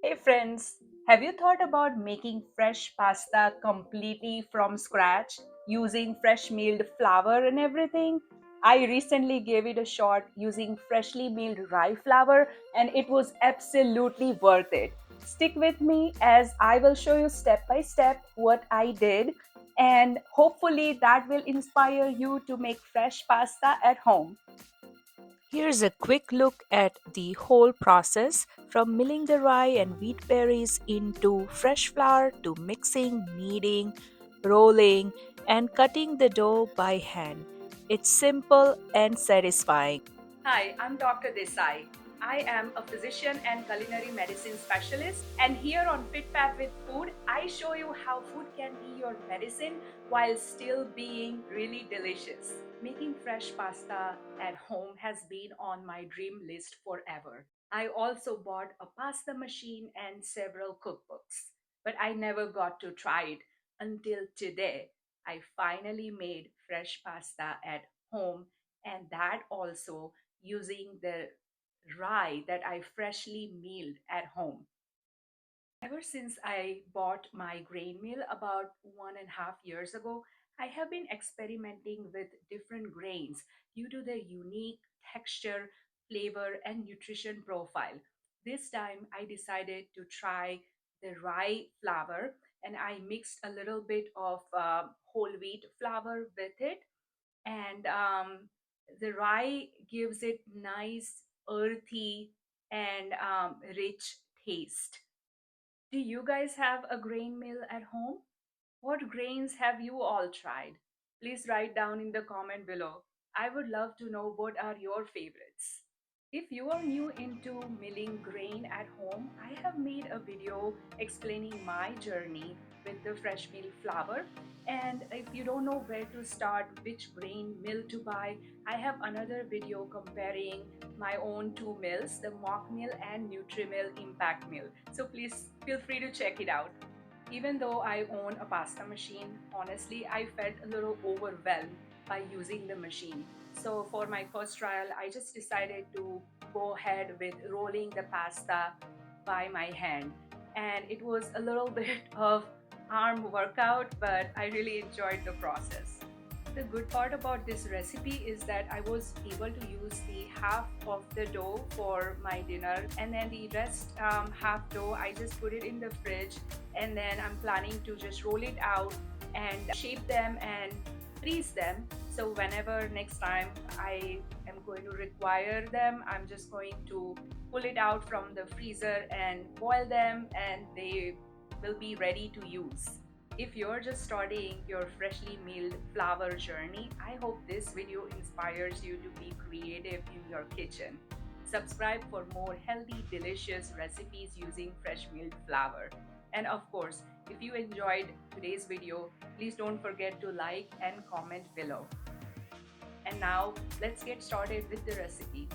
Hey friends, have you thought about making fresh pasta completely from scratch using fresh milled flour and everything? I recently gave it a shot using freshly milled rye flour and it was absolutely worth it. Stick with me as I will show you step by step what I did, and hopefully that will inspire you to make fresh pasta at home. Here's a quick look at the whole process from milling the rye and wheat berries into fresh flour to mixing, kneading, rolling, and cutting the dough by hand. It's simple and satisfying. Hi, I'm Dr. Desai. I am a physician and culinary medicine specialist, and here on Fit Fat with Food, I show you how food can be your medicine while still being really delicious. Making fresh pasta at home has been on my dream list forever. I also bought a pasta machine and several cookbooks, but I never got to try it until today. I finally made fresh pasta at home, and that also using the rye that I freshly milled at home. Ever since I bought my grain mill about 1.5 years ago, I have been experimenting with different grains due to their unique texture, flavor, and nutrition profile. This time I decided to try the rye flour, and I mixed a little bit of whole wheat flour with it, and the rye gives it nice earthy and rich taste. Do you guys have a grain mill at home? What grains have you all tried? Please write down in the comment below. I would love to know what are your favorites. If you are new into milling grain at home, I have made a video explaining my journey with the fresh milled flour. And if you don't know where to start, which grain mill to buy, I have another video comparing my own two mills, the Mock Mill and Nutrimill Impact Mill. So please feel free to check it out. Even though I own a pasta machine, honestly, I felt a little overwhelmed by using the machine. So for my first trial, I just decided to go ahead with rolling the pasta by my hand. And it was a little bit of arm workout, but I really enjoyed the process. The good part about this recipe is that I was able to use the half of the dough for my dinner, and then the rest half dough I just put it in the fridge, and then I'm planning to just roll it out and shape them and freeze them. So whenever next time I am going to require them, I'm just going to pull it out from the freezer and boil them, and they will be ready to use. If you're just starting your freshly milled flour journey, I hope this video inspires you to be creative in your kitchen. Subscribe for more healthy, delicious recipes using fresh milled flour. And of course, if you enjoyed today's video, please don't forget to like and comment below. And now, let's get started with the recipe.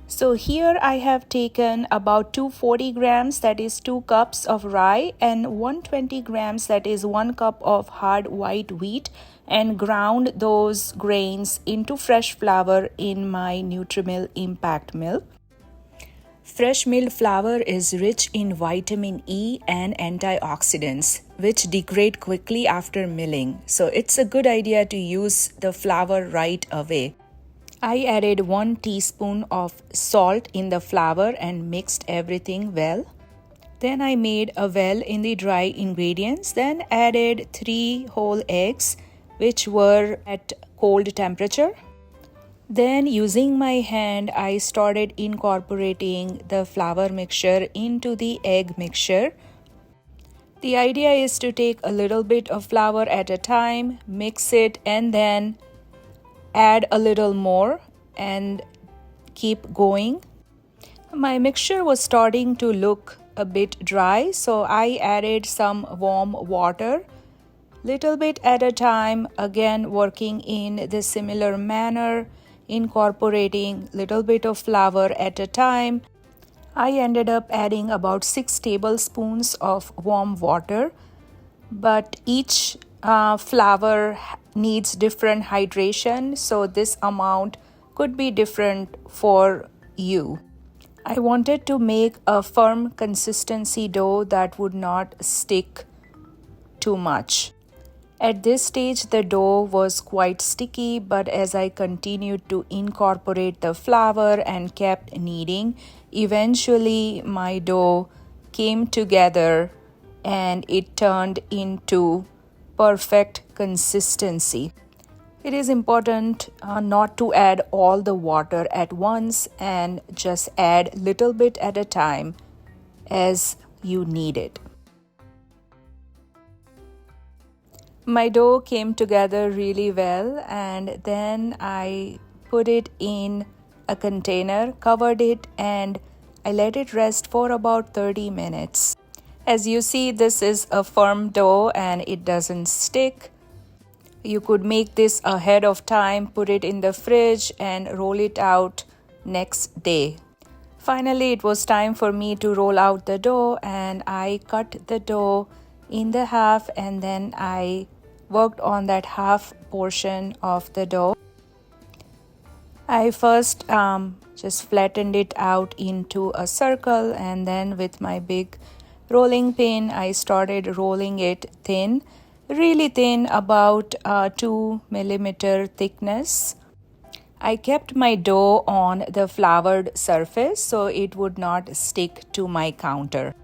So here I have taken about 240 grams, that is 2 cups of rye, and 120 grams, that is 1 cup of hard white wheat, and ground those grains into fresh flour in my Nutrimill Impact Mill. Fresh milled flour is rich in vitamin E and antioxidants, which degrade quickly after milling. So it's a good idea to use the flour right away. I added 1 teaspoon of salt in the flour and mixed everything well. Then I made a well in the dry ingredients, then added 3 whole eggs which were at cold temperature. Then using my hand, I started incorporating the flour mixture into the egg mixture. The idea is to take a little bit of flour at a time, mix it, and then add a little more and keep going. My mixture was starting to look a bit dry, so I added some warm water, little bit at a time, again working in the similar manner, incorporating little bit of flour at a time. I ended up adding about 6 tablespoons of warm water, but each flour needs different hydration, so this amount could be different for you. I wanted to make a firm consistency dough that would not stick too much. At this stage, the dough was quite sticky, but as I continued to incorporate the flour and kept kneading, eventually my dough came together and it turned into perfect consistency. It is important not to add all the water at once and just add little bit at a time as you need it. My dough came together really well, and then I put it in a container, covered it, and I let it rest for about 30 minutes. As you see, this is a firm dough and it doesn't stick. You could make this ahead of time, put it in the fridge, and roll it out next day. Finally, it was time for me to roll out the dough, and I cut the dough in the half, and then I worked on that half portion of the dough. I first just flattened it out into a circle, and then with my big rolling pin I started rolling it thin, really thin, about 2 millimeter thickness. I kept my dough on the floured surface so it would not stick to my counter.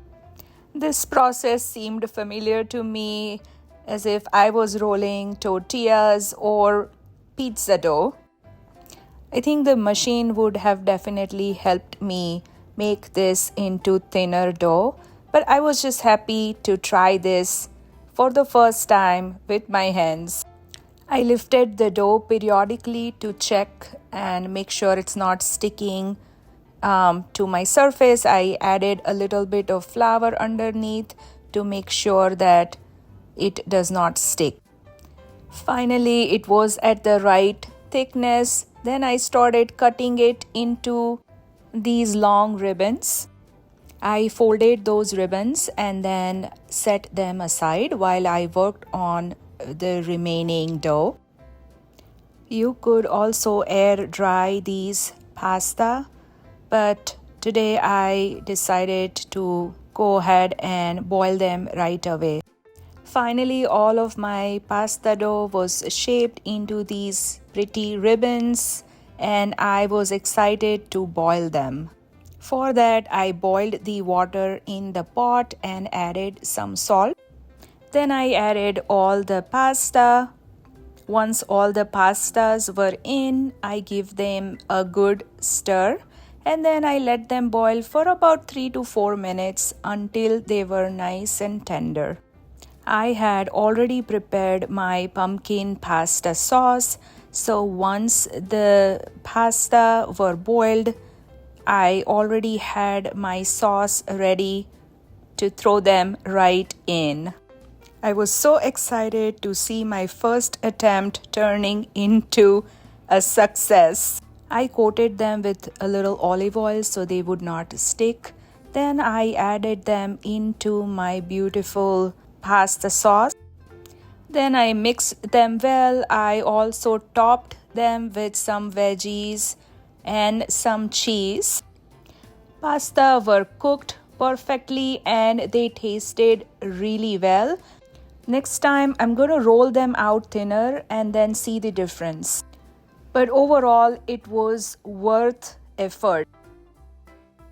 This process seemed familiar to me, as if I was rolling tortillas or pizza dough. I think the machine would have definitely helped me make this into thinner dough, but I was just happy to try this for the first time with my hands. I lifted the dough periodically to check and make sure it's not sticking to my surface. I added a little bit of flour underneath to make sure that it does not stick. Finally, it was at the right thickness. Then I started cutting it into these long ribbons. I folded those ribbons and then set them aside while I worked on the remaining dough. You could also air dry these pasta, but today I decided to go ahead and boil them right away. Finally, all of my pasta dough was shaped into these pretty ribbons, and I was excited to boil them. For that, I boiled the water in the pot and added some salt. Then I added all the pasta. Once all the pastas were in, I give them a good stir, and then I let them boil for about 3 to 4 minutes until they were nice and tender. I had already prepared my pumpkin pasta sauce, so once the pasta were boiled, I already had my sauce ready to throw them right in. I was so excited to see my first attempt turning into a success. I coated them with a little olive oil so they would not stick. Then I added them into my beautiful pasta sauce. Then I mixed them well. I also topped them with some veggies and some cheese. Pasta were cooked perfectly and they tasted really well. Next time I'm going to roll them out thinner and then see the difference. But overall, it was worth effort.